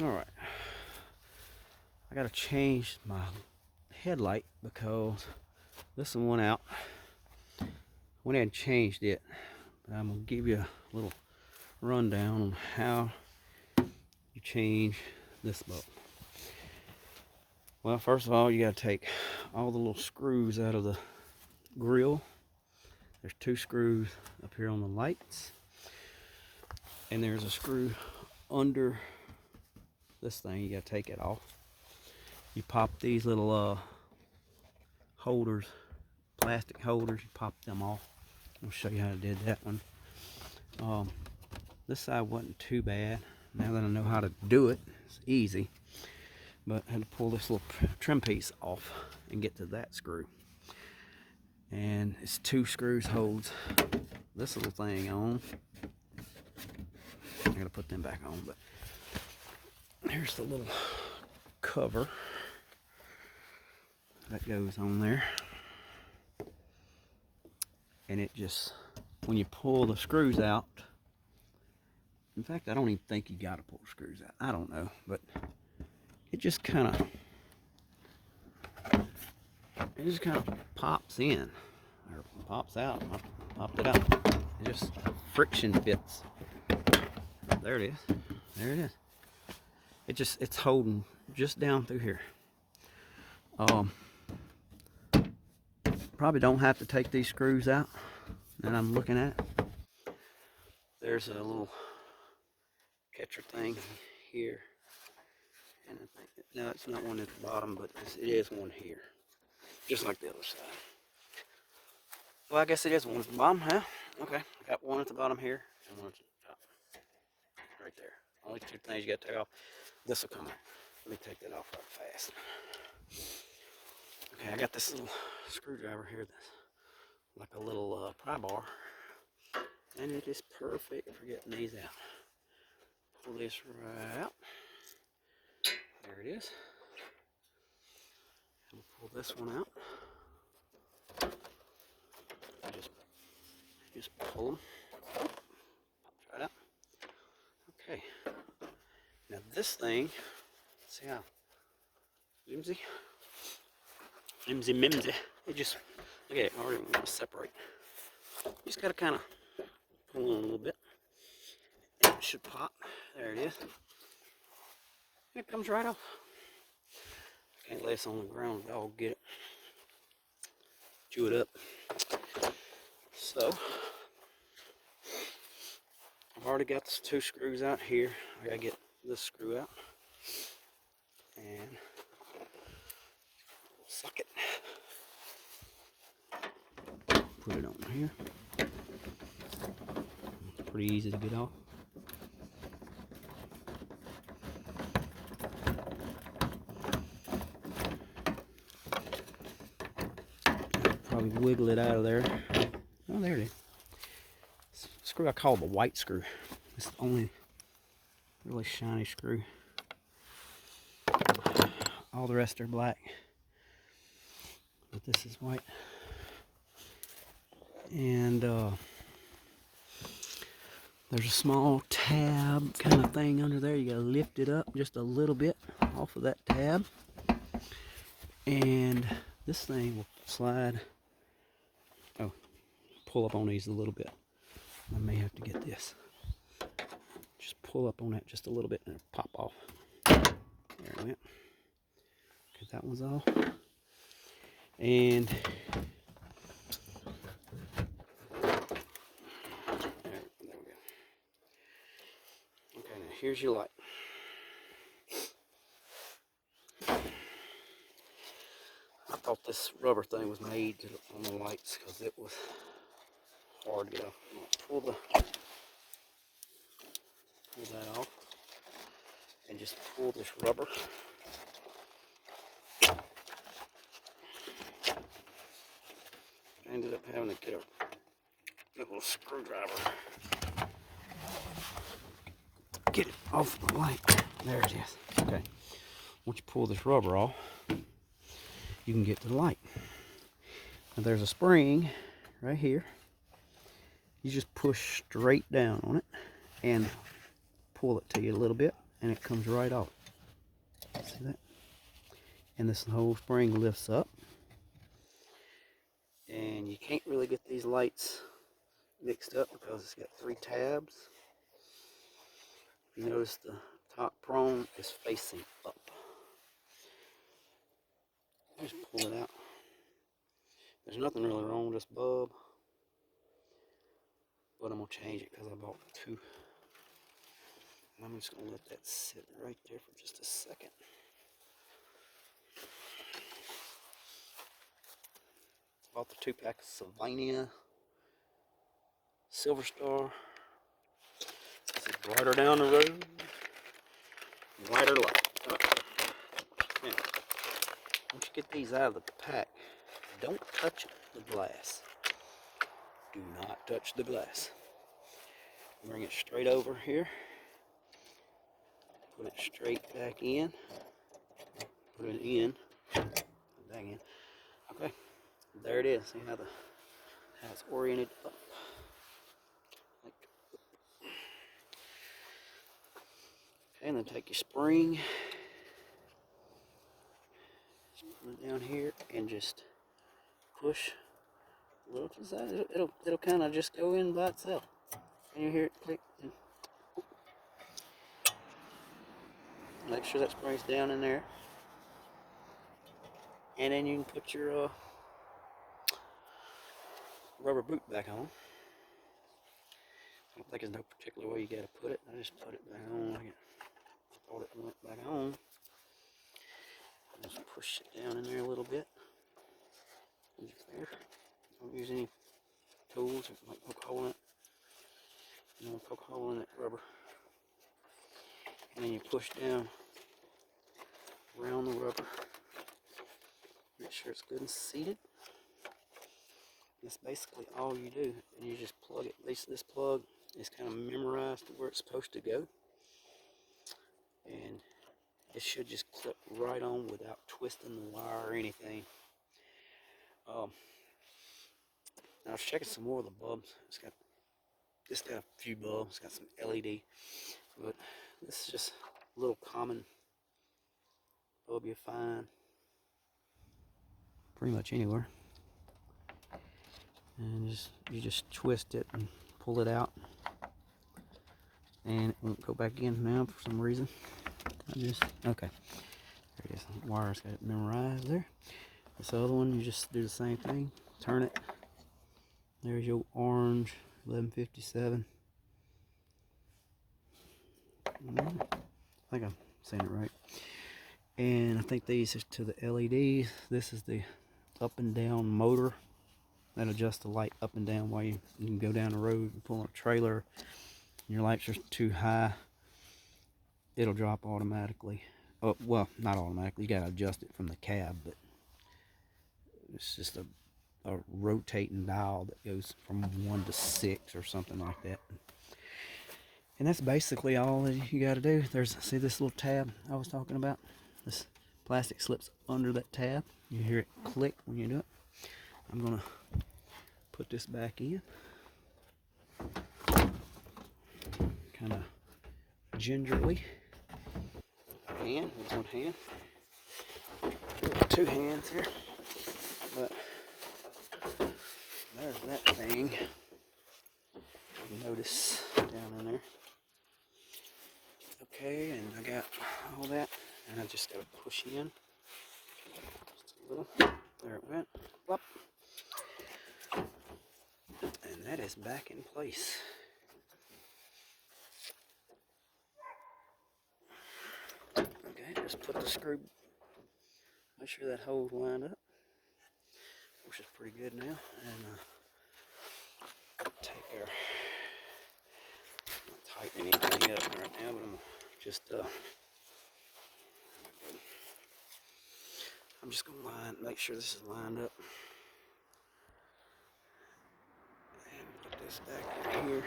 Alright, I gotta change my headlight because this one went out. Went ahead and changed it, but I'm gonna give you a little rundown on how you change this bulb. Well, first of all, you gotta take all the little screws out of the grill. There's 2 screws up here on the lights, and there's a screw under this thing. You gotta take it off. You pop these little holders, plastic holders, you pop them off. I'll show you how I did that one. This side wasn't too bad. Now that I know how to do it, it's easy. But I had to pull this little trim piece off and get to that screw. And it's 2 screws holds this little thing on. I gotta put them back on, but here's the little cover that goes on there. And it just, when you pull the screws out, in fact, I don't even think you gotta pull the screws out. I don't know, but it just kind of pops in or pops out. I popped it out. It just friction fits. There it is. There it is. It's holding just down through here. Probably don't have to take these screws out that I'm looking at. There's a little catcher thing here. And I think, no, it's not one at the bottom, but it is one here. Just like the other side. Well, I guess it is one at the bottom, huh? Okay, I got one at the bottom here and one at the top. Right there. Only 2 things you got to take off. This will come out. Let me take that off right fast. Okay, I got this little screwdriver here that's like a little pry bar. And it is perfect for getting these out. Pull this right out. There it is. And we'll pull this one out. Just pull them. Pops right out. Okay. Now this thing, see how flimsy mimsy. It just, look at it, I already want to separate. You just gotta kind of pull on a little bit. And it should pop. There it is. And it comes right off. Can't lay this on the ground, the dog get it. Chew it up. So, I've already got the 2 screws out here. I gotta get this screw out. And suck it. Put it on here. It's pretty easy to get off. Probably wiggle it out of there. Oh, there it is. Screw I call the white screw. It's the only really shiny screw. All the rest are black, but this is white. And there's a small tab kind of thing under there. You gotta lift it up just a little bit off of that tab, and this thing will slide. Oh, pull up on these a little bit. I may have to get this. Just pull up on that just a little bit and it'll pop off. There it went. Okay, that one's off. And there we go. Okay, now here's your light. I thought this rubber thing was made on the lights because it was hard to get off. I'm gonna pull that off and just pull this rubber. I ended up having to get a little screwdriver. Get it off the light. There it is. Okay. Once you pull this rubber off, you can get to the light. Now there's a spring right here. You just push straight down on it and pull it to you a little bit, and it comes right off. See that? And this whole spring lifts up. And you can't really get these lights mixed up because it's got 3 tabs. You notice the top prong is facing up. Just pull it out. There's nothing really wrong with this bulb, but I'm going to change it because I bought 2. And I'm just going to let that sit right there for just a second. I bought the 2-pack of Sylvania Silver Star. This is brighter down the road, brighter light. Now, once you get these out of the pack, don't touch the glass. Do not touch the glass. Bring it straight over here. Put it straight back in. Put it in. Back in. Okay. There it is. See how it's oriented up. Like, okay, and then take your spring. Just put it down here and just push a little to the side. It'll kind of just go in by itself. And you hear it click. And make sure that spring's down in there. And then you can put your rubber boot back on. I don't think there's no particular way you gotta put it. I just put it back on like I thought it went back on. Just push it down in there a little bit. There. Don't use any tools. It might poke a hole in it. You know, poke a hole in that rubber. And then you push down around the rubber. Make sure it's good and seated. That's basically all you do. And you just plug it. At least this plug is kind of memorized to where it's supposed to go. And it should just clip right on without twisting the wire or anything. I was checking some more of the bulbs. It's got a few bulbs. It's got some LED. But this is just a little common bulb you find pretty much anywhere. And you just twist it and pull it out. And it won't go back in now for some reason. Okay. There it is. The wire's got it memorized there. This other one, you just do the same thing. Turn it. There's your orange 1157. I think I'm saying it right. And I think these are to the LEDs. This is the up and down motor that adjusts the light up and down while you can go down the road and pull a trailer. And your lights are too high, it'll drop automatically. Oh, well, not automatically. You gotta adjust it from the cab, but it's just a rotating dial that goes from 1 to 6 or something like that. And that's basically all that you got to do. See this little tab I was talking about? This plastic slips under that tab. You hear it click when you do it. I'm going to put this back in. Kind of gingerly. Hand with one hand. 2 hands here. But there's that thing. You notice down in there. Okay, and I got all that, and I just gotta push in. Just a little. There it went. Plop. And that is back in place. Okay, just put the screw. Make sure that hole's lined up, which is pretty good now. And take our. I'm not tightening anything up right now, but I'm just I'm just gonna make sure this is lined up. And put this back in here.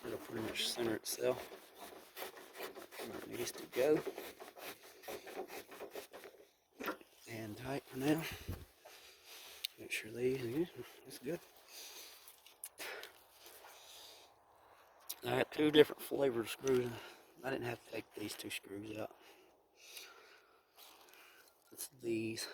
It'll pretty much center itself where it needs to go. And tight for now. Make sure these are good. That's good. I got 2 different flavored screws. I didn't have to take these two screws out. It's these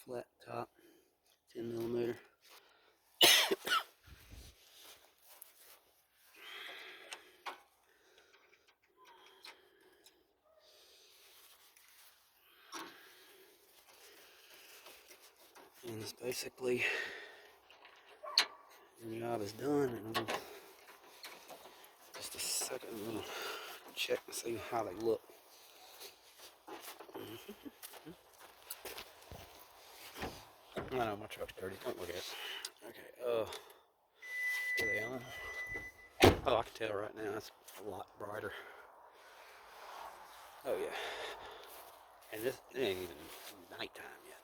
flat top 10mm. And it's basically, your job is done. And just a second, I'm gonna check and see how they look. I know my truck's dirty. Don't look at it. Okay. Here they are. Oh, I can tell right now it's a lot brighter. Oh yeah. And this it ain't even nighttime yet.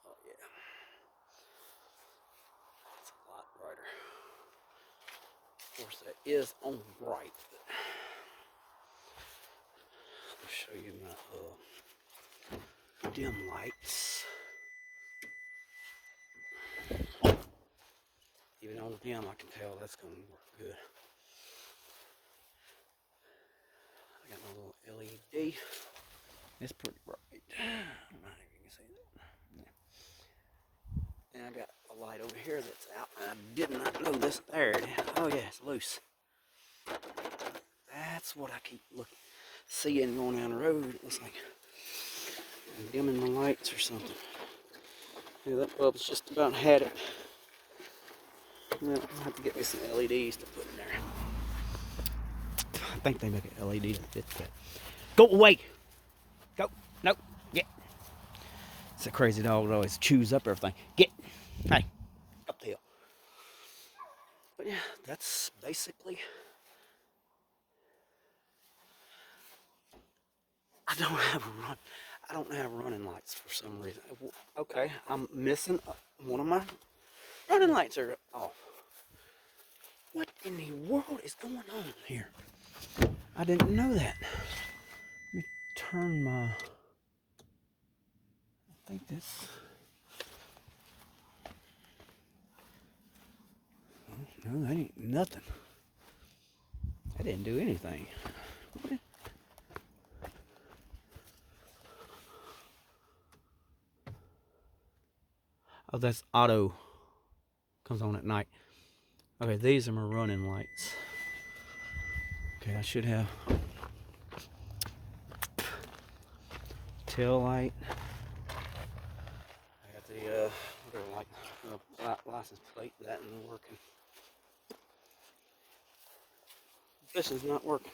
Oh yeah. It's a lot brighter. Of course, that is on bright. But I'll show you my dim lights. Even on dim, I can tell that's going to work good. I got my little LED. It's pretty bright. I don't know if you can see that. Yeah. And I got a light over here that's out. I did not know this. There it is. Oh yeah, it's loose. That's what I keep seeing going down the road. It looks like I'm dimming the lights or something. Yeah, that bulb's just about had it. I'll have to get me some LEDs to put in there. I think they make an LED that fits that. Go away! Go! Nope! Get! It's a crazy dog that always chews up everything. Get! Hey! Up the hill. But yeah, that's basically... I don't have running lights for some reason. Okay, I'm missing one of my running lights are off. What in the world is going on here? I didn't know that. Let me turn my... I think this... No, that ain't nothing. I didn't do anything. Oh, that's auto. Comes on at night. Okay, these are my running lights. Okay, I should have tail light. I got the license plate. That isn't working. This is not working.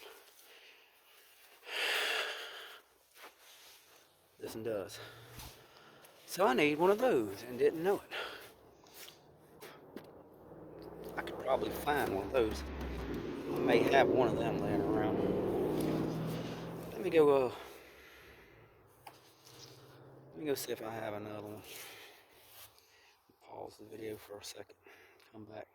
This one does. So I need one of those and didn't know it. I could probably find one of those. I may have one of them laying around. Let me go see if I have another one. Pause the video for a second. Come back.